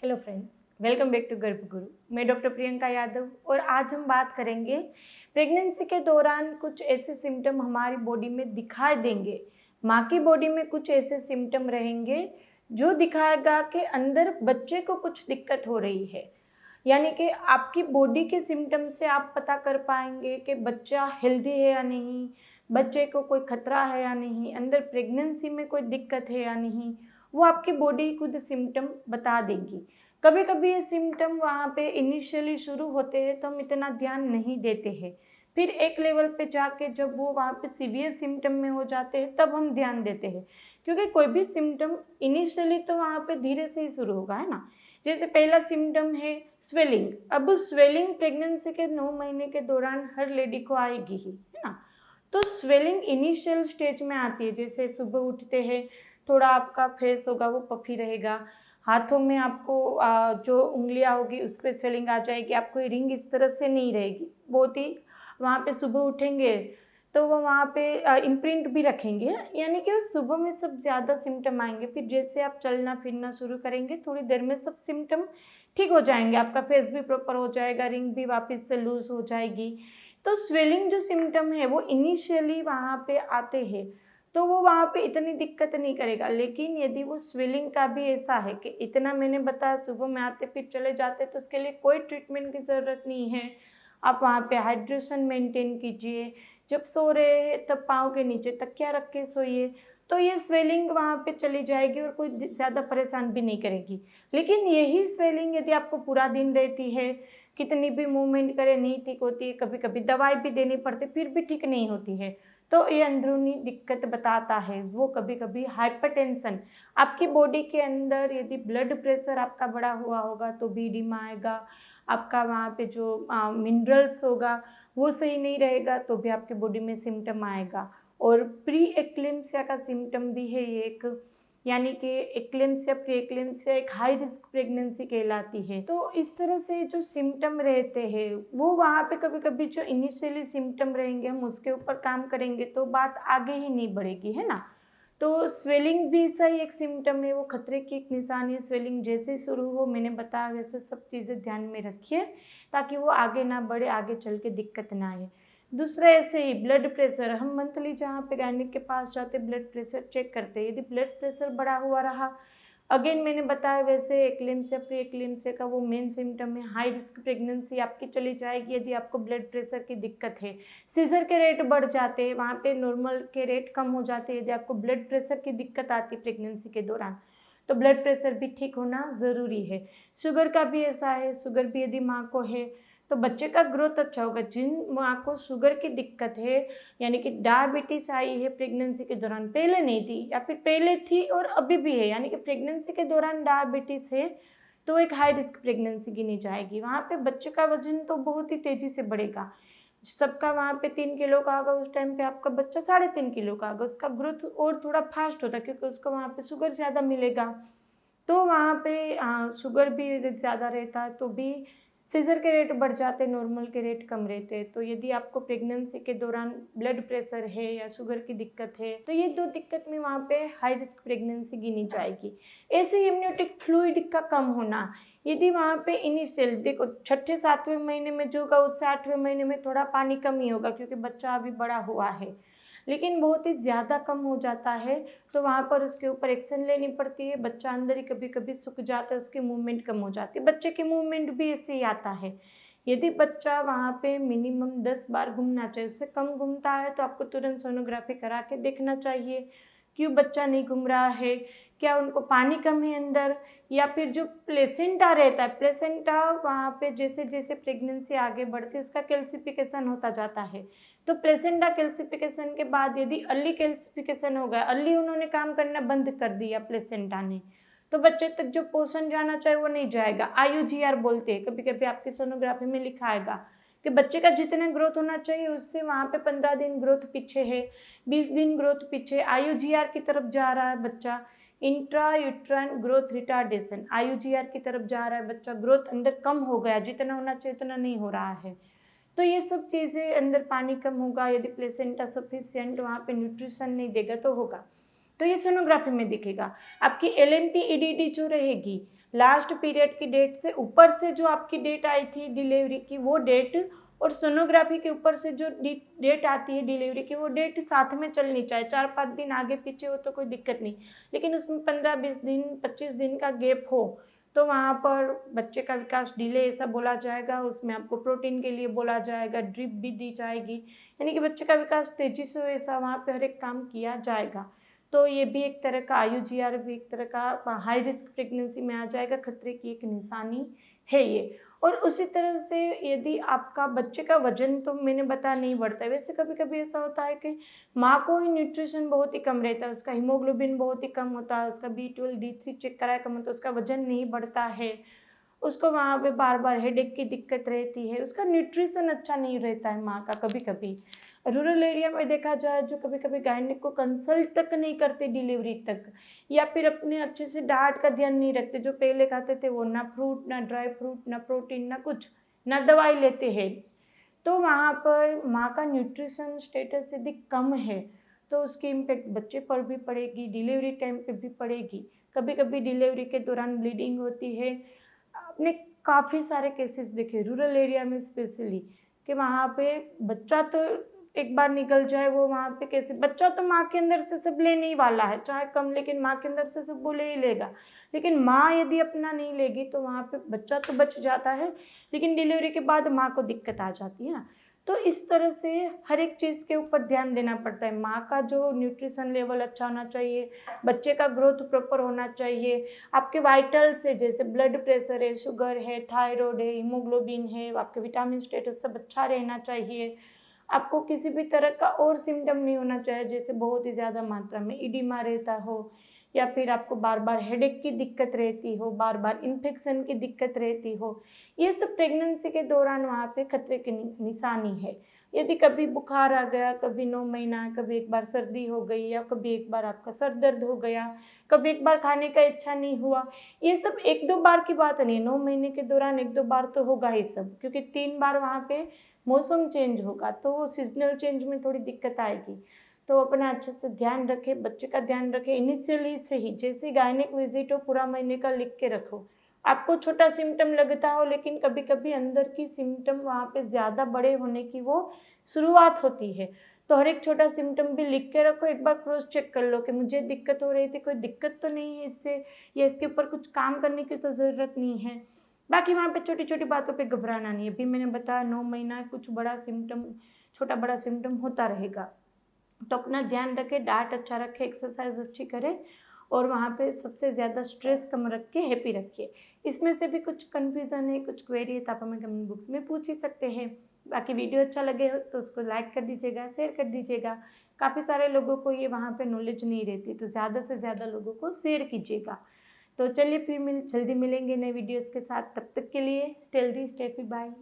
Hello friends, welcome back to Garbhaguru. मैं doctor Priyanka Yadav और आज हम बात करेंगे प्रेगनेंसी के दौरान कुछ ऐसे सिम्टम हमारी बॉडी में दिखाई देंगे। माँ की बॉडी में कुछ ऐसे सिम्टम रहेंगे जो दिखाएगा कि अंदर बच्चे को कुछ दिक्कत हो रही है। यानी कि आपकी बॉडी के सिम्टम से आप पता कर पाएंगे कि बच्चा हेल्दी है या नहीं, बच्चे को कोई खतरा है या नहीं, अंदर प्रेगनेंसी में कोई दिक्कत है या नहीं। वो आपकी बॉडी खुद सिम्टम बता देगी। कभी कभी ये सिम्टम वहाँ पे इनिशियली शुरू होते हैं तो हम इतना ध्यान नहीं देते हैं, फिर एक लेवल पे जाके जब वो वहाँ पे सीवियर सिम्टम में हो जाते हैं तब हम ध्यान देते हैं। क्योंकि कोई भी सिम्टम इनिशियली तो वहाँ पे धीरे से ही शुरू होगा, है ना। जैसे पहला सिम्टम है स्वेलिंग। अब स्वेलिंग प्रेगनेंसी के 9 महीने के दौरान हर लेडी को आएगी ही, है ना। तो स्वेलिंग इनिशियल स्टेज में आती है। जैसे सुबह उठते हैं थोड़ा आपका फेस होगा वो पफी रहेगा, हाथों में आपको जो उंगलियां होगी उस पर स्वेलिंग आ जाएगी, आपको रिंग इस तरह से नहीं रहेगी। बहुत ही वहाँ पे सुबह उठेंगे तो वो वहाँ पे इम्प्रिंट भी रखेंगे, यानी कि सुबह में सब ज़्यादा सिम्टम आएंगे। फिर जैसे आप चलना फिरना शुरू करेंगे थोड़ी देर में सब सिम्टम ठीक हो जाएंगे, आपका फेस भी प्रॉपर हो जाएगा, रिंग भी वापस से लूज हो जाएगी। तो स्वेलिंग जो सिम्टम है वो इनिशियली वहाँ पे आते हैं तो वो वहाँ पे इतनी दिक्कत नहीं करेगा। लेकिन यदि वो स्वेलिंग का भी ऐसा है कि इतना मैंने बताया सुबह में आते फिर चले जाते, तो उसके लिए कोई ट्रीटमेंट की ज़रूरत नहीं है। आप वहाँ पे हाइड्रेशन मेंटेन कीजिए, जब सो रहे हैं तब पाँव के नीचे तकिया रख के सोइए, तो ये स्वेलिंग वहाँ पे चली जाएगी और कोई ज़्यादा परेशान भी नहीं करेगी। लेकिन यही स्वेलिंग यदि आपको पूरा दिन रहती है, कितनी भी मूवमेंट करें नहीं ठीक होती है, कभी कभी दवाई भी देनी पड़ती फिर भी ठीक नहीं होती है, तो ये अंदरूनी दिक्कत बताता है। वो कभी कभी हाइपरटेंशन, आपकी बॉडी के अंदर यदि ब्लड प्रेशर आपका बढ़ा हुआ होगा तो भी इडिमा आएगा। आपका वहाँ पे जो मिनरल्स होगा वो सही नहीं रहेगा तो भी आपकी बॉडी में सिम्टम आएगा। और प्री एक्लेम्सिया का सिम्टम भी है ये एक, यानी कि एक्लेम्सिया प्री एक्लेम्सिया एक हाई रिस्क प्रेगनेंसी कहलाती है। तो इस तरह से जो सिम्टम रहते हैं वो वहाँ पे कभी कभी जो इनिशियली सिम्टम रहेंगे हम उसके ऊपर काम करेंगे तो बात आगे ही नहीं बढ़ेगी, है ना। तो स्वेलिंग भी सही एक सिम्टम है, वो खतरे की एक निशानी है। स्वेलिंग जैसे शुरू हो मैंने बताया वैसे सब चीज़ें ध्यान में रखिए ताकि वो आगे ना बढ़े, आगे चल के दिक्कत ना आए। दूसरा ऐसे ही ब्लड प्रेशर, हम मंथली जहाँ पे गायनिक के पास जाते ब्लड प्रेशर चेक करते हैं। यदि ब्लड प्रेशर बढ़ा हुआ रहा, अगेन मैंने बताया वैसे एक्लेम्सिया प्री एक्लेम्सिया का वो मेन सिम्टम है। हाई रिस्क प्रेगनेंसी आपकी चली जाएगी यदि आपको ब्लड प्रेशर की दिक्कत है। सीजर के रेट बढ़ जाते हैं, वहाँ पे नॉर्मल के रेट कम हो जाते हैं। यदि आपको ब्लड प्रेशर की दिक्कत आती है प्रेगनेंसी के दौरान तो ब्लड प्रेशर भी ठीक होना ज़रूरी है। शुगर का भी ऐसा है, शुगर भी यदि माँ को है तो बच्चे का ग्रोथ अच्छा होगा। जिन माँ को शुगर की दिक्कत है यानी कि डायबिटीज़ आई है प्रेगनेंसी के दौरान, पहले नहीं थी या फिर पहले थी और अभी भी है, यानी कि प्रेगनेंसी के दौरान डायबिटीज़ है तो एक हाई रिस्क प्रेगनेंसी गिनी जाएगी। वहाँ पे बच्चे का वजन तो बहुत ही तेज़ी से बढ़ेगा। सबका वहाँ पे 3 किलो का होगा, उस टाइम पे आपका बच्चा 3.5 किलो का होगा। उसका ग्रोथ और थोड़ा फास्ट होता है क्योंकि उसको वहाँ पे शुगर ज़्यादा मिलेगा। तो वहाँ पे शुगर भी ज़्यादा रहता है तो भी सीजर के रेट बढ़ जाते हैं, नॉर्मल के रेट कम रहते हैं। तो यदि आपको प्रेगनेंसी के दौरान ब्लड प्रेशर है या शुगर की दिक्कत है तो ये दो दिक्कत में वहाँ पे हाई रिस्क प्रेगनेंसी गिनी जाएगी। ऐसे इम्यूनिटिक फ्लूइड का कम होना, यदि वहाँ पे इनिशियल देखो 6ठे-7वें महीने में जो होगा उससे 8वें महीने में थोड़ा पानी कम ही होगा क्योंकि बच्चा अभी बड़ा हुआ है, लेकिन बहुत ही ज़्यादा कम हो जाता है तो वहाँ पर उसके ऊपर एक्शन लेनी पड़ती है। बच्चा अंदर ही कभी कभी सूख जाता है, उसकी मूवमेंट कम हो जाती है। बच्चे की मूवमेंट भी ऐसे ही आता है। यदि बच्चा वहाँ पे मिनिमम 10 बार घूमना चाहिए, उससे कम घूमता है तो आपको तुरंत सोनोग्राफी करा के देखना चाहिए क्यों बच्चा नहीं घूम रहा है। क्या उनको पानी कम है अंदर, या फिर जो प्लेसेंटा रहता है, प्लेसेंटा वहाँ पे जैसे जैसे प्रेगनेंसी आगे बढ़ती है उसका कैल्सिफिकेशन होता जाता है। तो प्लेसेंटा कैल्सिफिकेशन के बाद यदि अर्ली कैल्सिफिकेशन हो गया, अर्ली उन्होंने काम करना बंद कर दिया प्लेसेंटा ने, तो बच्चे तक जो पोषण जाना चाहिए वो नहीं जाएगा। IUGR बोलते हैं, कभी कभी आपकी सोनोग्राफी में लिखा आएगा कि बच्चे का जितना ग्रोथ होना चाहिए उससे वहाँ पे 15 दिन ग्रोथ पीछे है, 20 दिन ग्रोथ पीछे। IUGR की तरफ जा रहा है बच्चा, intra uterine growth retardation, IUGR की तरफ जा रहा है बच्चा, ग्रोथ अंदर कम हो गया, जितना होना चाहिए उतना नहीं हो रहा है। तो ये सब चीज़ें, अंदर पानी कम होगा, यदि प्लेसेंटा सफिशिएंट वहाँ पे न्यूट्रिशन नहीं देगा तो होगा। तो ये सोनोग्राफी में दिखेगा। आपकी LMP EDD जो रहेगी, लास्ट पीरियड की डेट से ऊपर से जो आपकी डेट आई थी डिलीवरी की वो डेट और सोनोग्राफी के ऊपर से जो डेट आती है डिलीवरी की वो डेट साथ में चलनी चाहिए। 4-5 दिन आगे पीछे हो तो कोई दिक्कत नहीं, लेकिन उसमें 15-20 दिन 25 दिन का गैप हो तो वहाँ पर बच्चे का विकास डिले ऐसा बोला जाएगा। उसमें आपको प्रोटीन के लिए बोला जाएगा, ड्रिप भी दी जाएगी, यानी कि बच्चे का विकास तेजी से हो ऐसा वहाँ पर हर एक काम किया जाएगा। तो ये भी एक तरह का IUGR भी एक तरह का हाई रिस्क प्रेगनेंसी में आ जाएगा, खतरे की एक निशानी है ये। और उसी तरह से यदि आपका बच्चे का वजन तो मैंने बताया नहीं बढ़ता है, वैसे कभी कभी ऐसा होता है कि माँ को ही न्यूट्रिशन बहुत ही कम रहता है, उसका हीमोग्लोबिन बहुत ही कम होता है, उसका B12 D3 चेक कराया कम होता है, उसका वजन नहीं बढ़ता है, उसको वहाँ पे बार बार हेडेक की दिक्कत रहती है, उसका न्यूट्रिशन अच्छा नहीं रहता है माँ का। कभी कभी रूरल एरिया में देखा जाए जो कभी कभी गायनिक को कंसल्ट तक नहीं करते डिलीवरी तक, या फिर अपने अच्छे से डाइट का ध्यान नहीं रखते, जो पहले खाते थे वो ना फ्रूट ना ड्राई फ्रूट ना प्रोटीन ना कुछ ना दवाई लेते हैं, तो वहाँ पर माँ का न्यूट्रिशन स्टेटस यदि कम है तो उसकी इम्पेक्ट बच्चे पर भी पड़ेगी, डिलीवरी टाइम पे भी पड़ेगी। कभी कभी डिलीवरी के दौरान ब्लीडिंग होती है। आपने काफ़ी सारे केसेस देखे रूरल एरिया में स्पेशली कि वहाँ पे बच्चा तो एक बार निकल जाए वो वहाँ पे कैसे, बच्चा तो माँ के अंदर से सब लेने ही वाला है चाहे कम, लेकिन माँ के अंदर से सब वो ले ही लेगा, लेकिन माँ यदि अपना नहीं लेगी तो वहाँ पे बच्चा तो बच जाता है, लेकिन डिलीवरी के बाद माँ को दिक्कत आ जाती है ना। तो इस तरह से हर एक चीज़ के ऊपर ध्यान देना पड़ता है। माँ का जो न्यूट्रिशन लेवल अच्छा होना चाहिए, बच्चे का ग्रोथ प्रॉपर होना चाहिए, आपके वाइटल्स है जैसे ब्लड प्रेशर है, शुगर है, थायराइड है, हीमोग्लोबिन है, आपके विटामिन स्टेटस सब अच्छा रहना चाहिए। आपको किसी भी तरह का और सिम्टम नहीं होना चाहिए, जैसे बहुत ही ज़्यादा मात्रा में इडिमा रहता हो, या फिर आपको बार बार हेडेक की दिक्कत रहती हो, बार बार इन्फेक्शन की दिक्कत रहती हो। ये सब प्रेगनेंसी के दौरान वहाँ पे खतरे की निशानी है। यदि कभी बुखार आ गया, कभी 9 महीना, कभी एक बार सर्दी हो गई, या कभी एक बार आपका सर दर्द हो गया, कभी एक बार खाने का इच्छा नहीं हुआ, ये सब 1-2 बार की बात नहीं है। 9 महीने के दौरान 1-2 बार तो होगा ही सब, क्योंकि 3 बार वहाँ पे मौसम चेंज होगा तो सीजनल चेंज में थोड़ी दिक्कत आएगी। तो अपना अच्छे से ध्यान रखें, बच्चे का ध्यान रखें इनिशियली से ही, जैसे गायनिक विजिट हो पूरा महीने का लिख के रखो। आपको छोटा सिम्टम लगता हो लेकिन कभी कभी अंदर की सिम्टम वहाँ पे ज़्यादा बड़े होने की वो शुरुआत होती है, तो हर एक छोटा सिम्टम भी लिख के रखो, एक बार क्रॉस चेक कर लो कि मुझे दिक्कत हो रही थी, कोई दिक्कत तो नहीं है इससे, या इसके ऊपर कुछ काम करने की तो ज़रूरत नहीं है। बाकी वहाँ पे छोटी छोटी बातों पे घबराना नहीं है। अभी मैंने बताया 9 महीना कुछ बड़ा सिम्टम, छोटा बड़ा सिम्टम होता रहेगा, तो अपना ध्यान रखें, डाइट अच्छा रखें, एक्सरसाइज अच्छी करें, और वहाँ पे सबसे ज़्यादा स्ट्रेस कम रख के हैप्पी रखिए। इसमें से भी कुछ कन्फ्यूज़न है, कुछ क्वेरी है तो आप हमें कमेंट बॉक्स में पूछ ही सकते हैं। बाकी वीडियो अच्छा लगे हो तो उसको लाइक कर दीजिएगा, शेयर कर दीजिएगा। काफ़ी सारे लोगों को ये वहाँ पे नॉलेज नहीं रहती, तो ज़्यादा से ज़्यादा लोगों को शेयर कीजिएगा। तो चलिए फिर जल्दी मिलेंगे नए वीडियोज़ के साथ, तब तक के लिए stay healthy, stay happy, bye.